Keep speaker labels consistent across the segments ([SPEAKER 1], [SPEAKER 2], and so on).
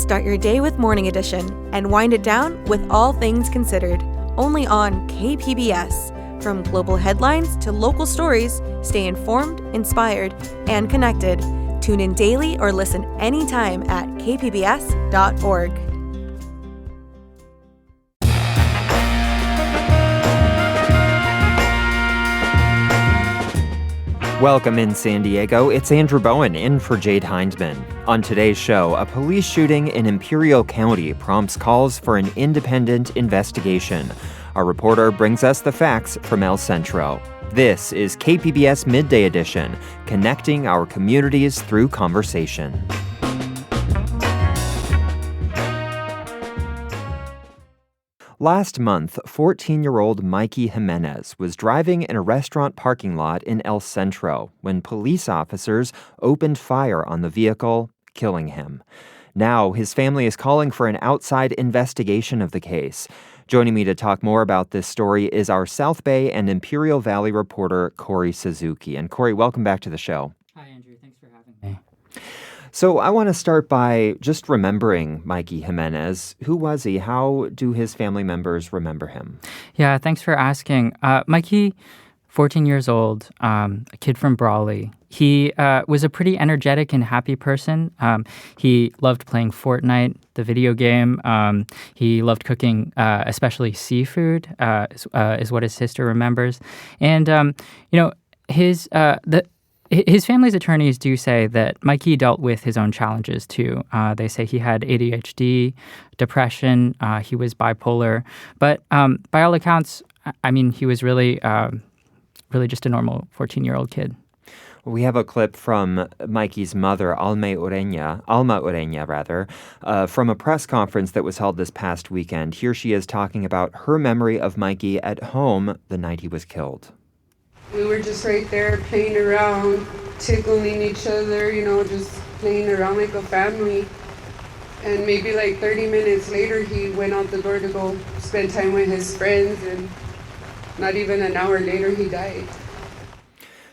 [SPEAKER 1] Start your day with Morning Edition and wind it down with All Things Considered, only on KPBS. From global headlines to local stories, stay informed, inspired, and connected. Tune in daily or listen anytime at kpbs.org.
[SPEAKER 2] Welcome in San Diego. It's Andrew Bowen in for Jade Hindman. On today's show, a police shooting in Imperial County prompts calls for an independent investigation. Our reporter brings us the facts from El Centro. This is KPBS Midday Edition, connecting our communities through conversation. Last month, 14-year-old Mikey Jimenez was driving in a restaurant parking lot in El Centro when police officers opened fire on the vehicle, killing him. Now, his family is calling for an outside investigation of the case. Joining me to talk more about this story is our South Bay and Imperial Valley reporter, Kori Suzuki. And Kori, welcome back to the show.
[SPEAKER 3] Hi, Andrew. Thanks for having me.
[SPEAKER 2] So I want to start by just remembering Mikey Jimenez. Who was he? How do his family members remember him?
[SPEAKER 3] Yeah, thanks for asking. Mikey, 14 years old, a kid from Brawley. He was a pretty energetic and happy person. He loved playing Fortnite, the video game. He loved cooking, especially seafood, is what his sister remembers. And, his family's attorneys do say that Mikey dealt with his own challenges, too. They say he had ADHD, depression, he was bipolar. But by all accounts, I mean, he was really just a normal 14-year-old kid.
[SPEAKER 2] We have a clip from Mikey's mother, Alma Ureña, from a press conference that was held this past weekend. Here she is talking about her memory of Mikey at home the night he was killed.
[SPEAKER 4] We were just right there playing around, tickling each other, just playing around like a family. And maybe like 30 minutes later, he went out the door to go spend time with his friends, and not even an hour later, he died.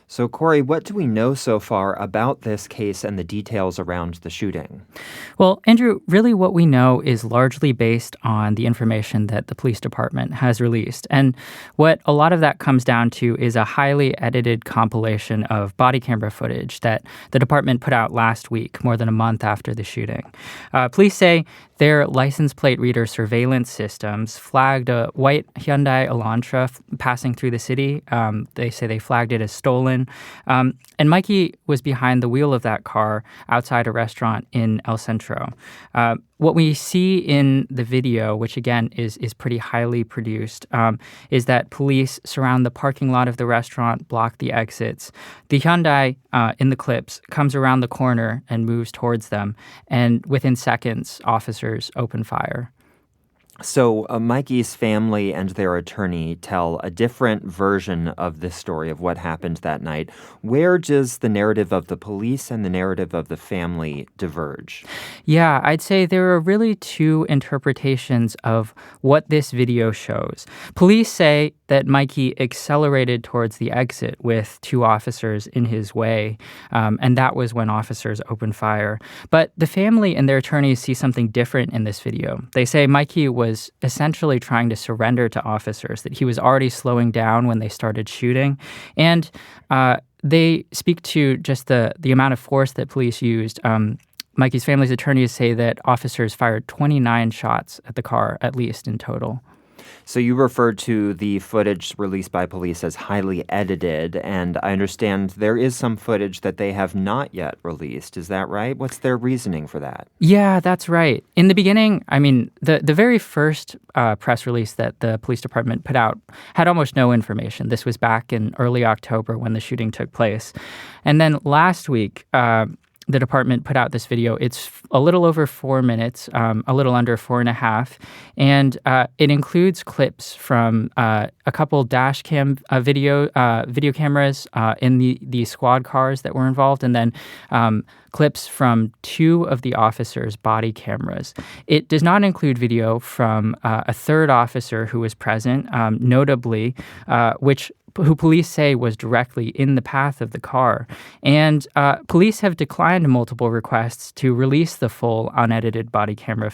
[SPEAKER 2] So, Kori, what do we know so far about this case and the details around the shooting?
[SPEAKER 3] Well, Andrew, really what we know is largely based on the information that the police department has released. And what a lot of that comes down to is a highly edited compilation of body camera footage that the department put out last week, more than a month after the shooting. Police say their license plate reader surveillance systems flagged a white Hyundai Elantra passing through the city. They say they flagged it as stolen. And Mikey was behind the wheel of that car outside a restaurant in El Centro. What we see in the video, which again is pretty highly produced, is that police surround the parking lot of the restaurant, block the exits. The Hyundai in the clips comes around the corner and moves towards them. And within seconds, officers open fire.
[SPEAKER 2] So Mikey's family and their attorney tell a different version of this story of what happened that night. Where does the narrative of the police and the narrative of the family diverge?
[SPEAKER 3] Yeah, I'd say there are really two interpretations of what this video shows. Police say that Mikey accelerated towards the exit with two officers in his way, and that was when officers opened fire. But the family and their attorneys see something different in this video. They say Mikey was essentially trying to surrender to officers, that he was already slowing down when they started shooting. And they speak to just the amount of force that police used. Mikey's family's attorneys say that officers fired 29 shots at the car, at least in total.
[SPEAKER 2] So you referred to the footage released by police as highly edited, and I understand there is some footage that they have not yet released. Is that right? What's their reasoning for that?
[SPEAKER 3] Yeah, that's right. In the beginning, I mean, the very first press release that the police department put out had almost no information. This was back in early October when the shooting took place. And then last week, the department put out this video. It's a little over 4 minutes, a little under 4.5, and it includes clips from a couple dash cam video cameras in the squad cars that were involved, and then clips from two of the officers' body cameras. It does not include video from a third officer who was present, notably, which who police say was directly in the path of the car. And police have declined multiple requests to release the full unedited body camera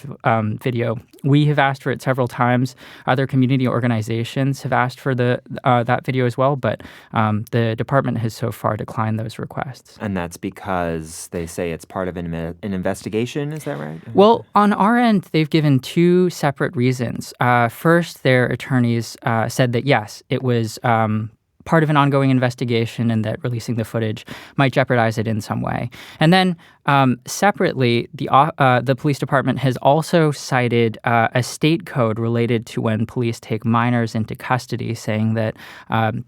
[SPEAKER 3] video. We have asked for it several times. Other community organizations have asked for that video as well, but the department has so far declined those requests.
[SPEAKER 2] And that's because they say it's part of an investigation, is that right?
[SPEAKER 3] Well, on our end, they've given two separate reasons. First, their attorneys said that, yes, it was part of an ongoing investigation and that releasing the footage might jeopardize it in some way. And then separately, the police department has also cited a state code related to when police take minors into custody, saying that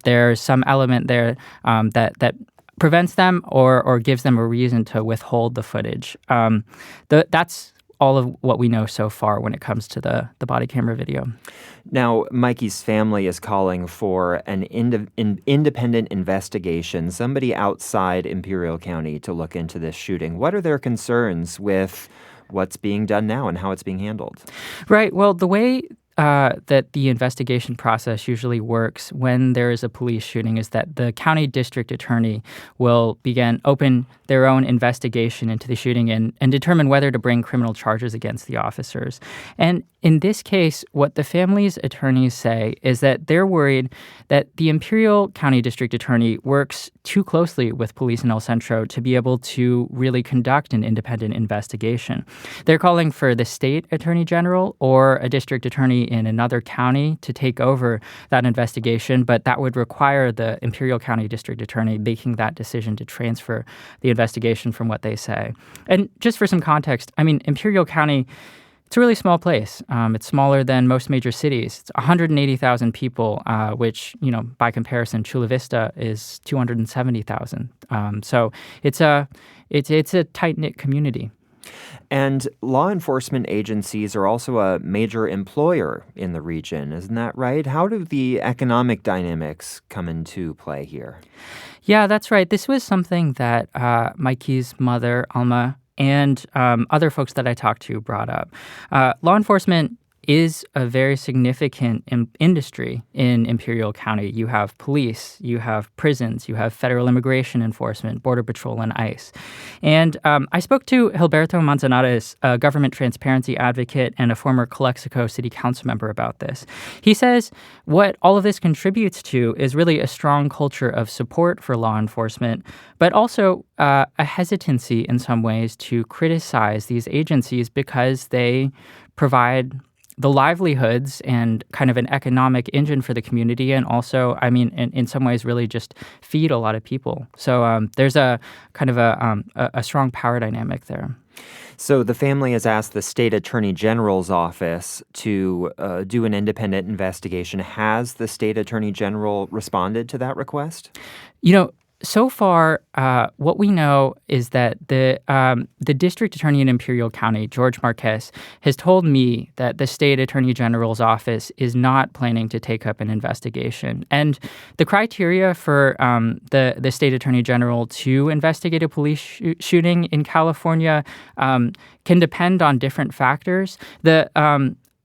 [SPEAKER 3] there's some element there that prevents them or gives them a reason to withhold the footage. That's all of what we know so far when it comes to the body camera video.
[SPEAKER 2] Now, Mikey's family is calling for an independent investigation, somebody outside Imperial County to look into this shooting. What are their concerns with what's being done now and how it's being handled?
[SPEAKER 3] Right. Well, the way that the investigation process usually works when there is a police shooting is that the county district attorney will open their own investigation into the shooting and determine whether to bring criminal charges against the officers. And in this case, what the family's attorneys say is that they're worried that the Imperial County District Attorney works too closely with police in El Centro to be able to really conduct an independent investigation. They're calling for the state attorney general or a district attorney in another county to take over that investigation, but that would require the Imperial County District Attorney making that decision to transfer the investigation from what they say. And just for some context, I mean, Imperial County, it's a really small place. It's smaller than most major cities. It's 180,000 people, which, by comparison, Chula Vista is 270,000. So it's a tight-knit community.
[SPEAKER 2] And law enforcement agencies are also a major employer in the region, isn't that right? How do the economic dynamics come into play here?
[SPEAKER 3] Yeah, that's right. This was something that Mikey's mother, Alma, and other folks that I talked to brought up. Law enforcement is a very significant industry in Imperial County. You have police, you have prisons, you have federal immigration enforcement, Border Patrol, and ICE. And I spoke to Gilberto Manzanares, a government transparency advocate and a former Calexico City Council member, about this. He says what all of this contributes to is really a strong culture of support for law enforcement, but also a hesitancy in some ways to criticize these agencies because they provide the livelihoods and kind of an economic engine for the community, and also, I mean, in some ways, really just feed a lot of people. So there's a kind of a strong power dynamic there.
[SPEAKER 2] So the family has asked the state attorney general's office to do an independent investigation. Has the state attorney general responded to that request?
[SPEAKER 3] So far, what we know is that the district attorney in Imperial County, George Marquez, has told me that the state attorney general's office is not planning to take up an investigation. And the criteria for the state attorney general to investigate a police shooting in California can depend on different factors.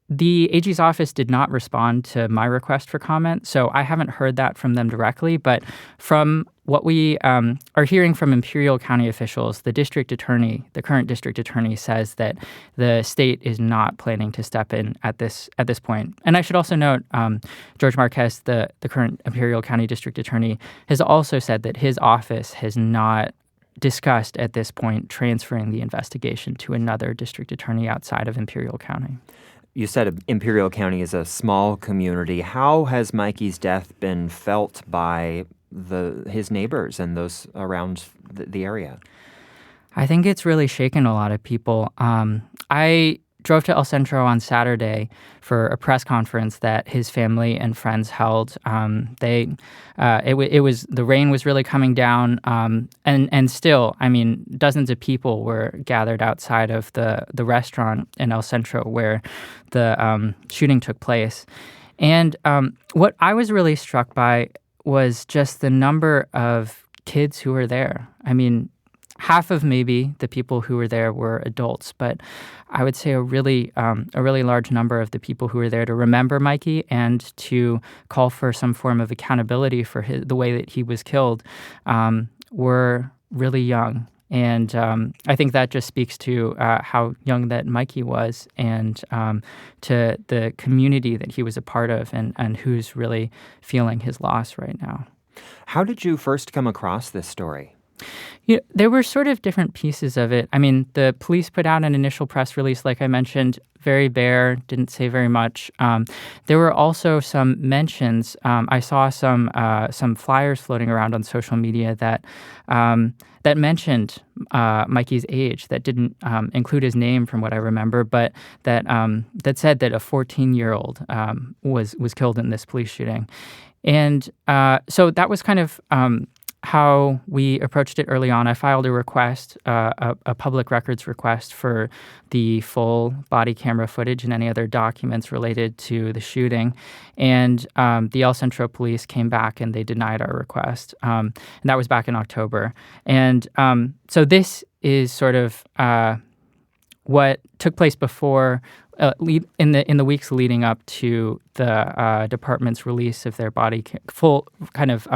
[SPEAKER 3] The AG's office did not respond to my request for comment, so I haven't heard that from them directly. But from what we are hearing from Imperial County officials, the current district attorney, says that the state is not planning to step in at this point. And I should also note, George Marquez, the current Imperial County district attorney, has also said that his office has not discussed at this point transferring the investigation to another district attorney outside of Imperial County.
[SPEAKER 2] You said Imperial County is a small community. How has Mikey's death been felt by his neighbors and those around the area?
[SPEAKER 3] I think it's really shaken a lot of people. I drove to El Centro on Saturday for a press conference that his family and friends held. The rain was really coming down, and still, I mean, dozens of people were gathered outside of the restaurant in El Centro where the shooting took place. And what I was really struck by was just the number of kids who were there. I mean, half of maybe the people who were there were adults, but I would say a really large number of the people who were there to remember Mikey and to call for some form of accountability for the way that he was killed were really young. And I think that just speaks to how young that Mikey was and to the community that he was a part of and who's really feeling his loss right now.
[SPEAKER 2] How did you first come across this story?
[SPEAKER 3] There were sort of different pieces of it. I mean, the police put out an initial press release, like I mentioned, very bare, didn't say very much. There were also some mentions. I saw some flyers floating around on social media that mentioned Mikey's age, that didn't include his name from what I remember, but that said that a 14-year-old was killed in this police shooting. And so that was kind of how we approached it early on. I filed a request, a public records request for the full body camera footage and any other documents related to the shooting. And the El Centro police came back and they denied our request. And that was back in October. And so this is sort of what took place before in the weeks leading up to the department's release of their full kind of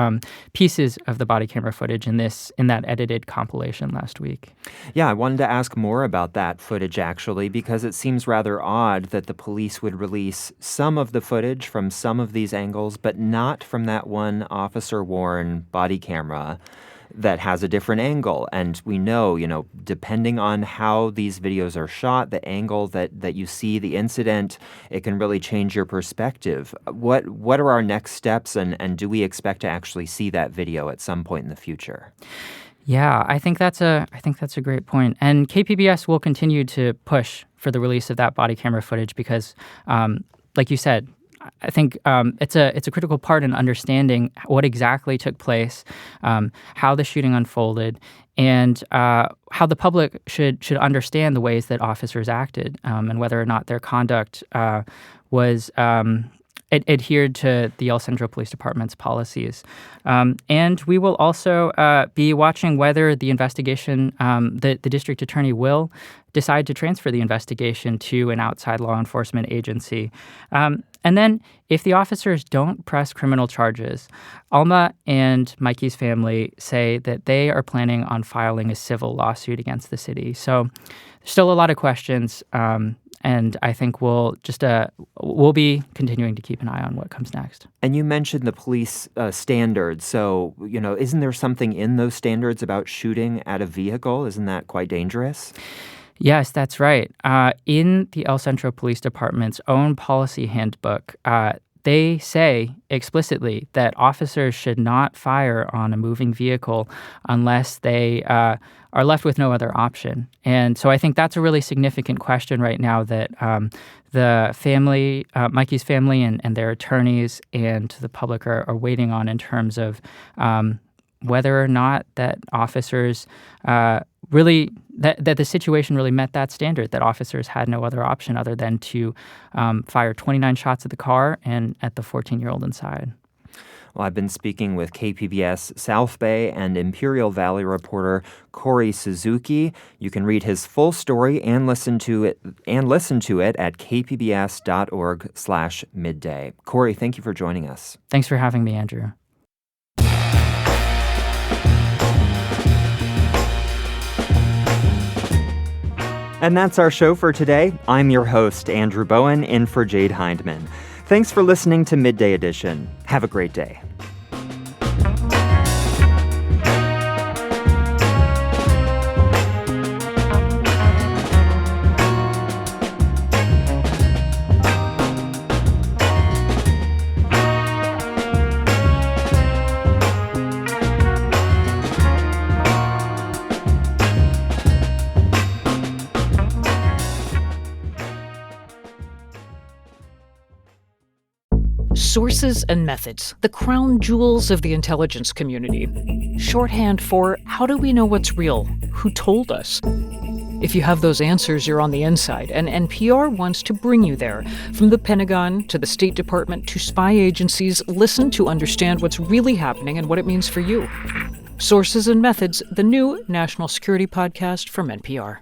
[SPEAKER 3] pieces of the body camera footage in that edited compilation last week.
[SPEAKER 2] Yeah, I wanted to ask more about that footage actually, because it seems rather odd that the police would release some of the footage from some of these angles, but not from that one officer-worn body camera that has a different angle. And we know, depending on how these videos are shot, the angle that you see the incident, it can really change your perspective. What are our next steps, and do we expect to actually see that video at some point in the future?
[SPEAKER 3] Yeah, I think that's a great point. And KPBS will continue to push for the release of that body camera footage because, like you said, I think it's a critical part in understanding what exactly took place, how the shooting unfolded, and how the public should understand the ways that officers acted, and whether or not their conduct was adhered to the El Centro Police Department's policies. And we will also be watching whether the investigation, the district attorney will decide to transfer the investigation to an outside law enforcement agency. And then if the officers don't press criminal charges, Alma and Mikey's family say that they are planning on filing a civil lawsuit against the city. So there's still a lot of questions, and I think we'll be continuing to keep an eye on what comes next.
[SPEAKER 2] And you mentioned the police standards. So, isn't there something in those standards about shooting at a vehicle? Isn't that quite dangerous?
[SPEAKER 3] Yes, that's right. In the El Centro Police Department's own policy handbook, they say explicitly that officers should not fire on a moving vehicle unless they are left with no other option. And so I think that's a really significant question right now that the family, Mikey's family and their attorneys and the public are waiting on in terms of whether or not that officers really, that the situation really met that standard, that officers had no other option other than to fire 29 shots at the car and at the 14-year-old inside.
[SPEAKER 2] Well, I've been speaking with KPBS South Bay and Imperial Valley reporter Kori Suzuki. You can read his full story and listen to it at kpbs.org/midday. Kori, thank you for joining us.
[SPEAKER 3] Thanks for having me, Andrew.
[SPEAKER 2] And that's our show for today. I'm your host, Andrew Bowen, in for Jade Hindman. Thanks for listening to Midday Edition. Have a great day.
[SPEAKER 5] Sources and methods, the crown jewels of the intelligence community. Shorthand for how do we know what's real? Who told us? If you have those answers, you're on the inside, and NPR wants to bring you there. From the Pentagon to the State Department to spy agencies, listen to understand what's really happening and what it means for you. Sources and Methods, the new national security podcast from NPR.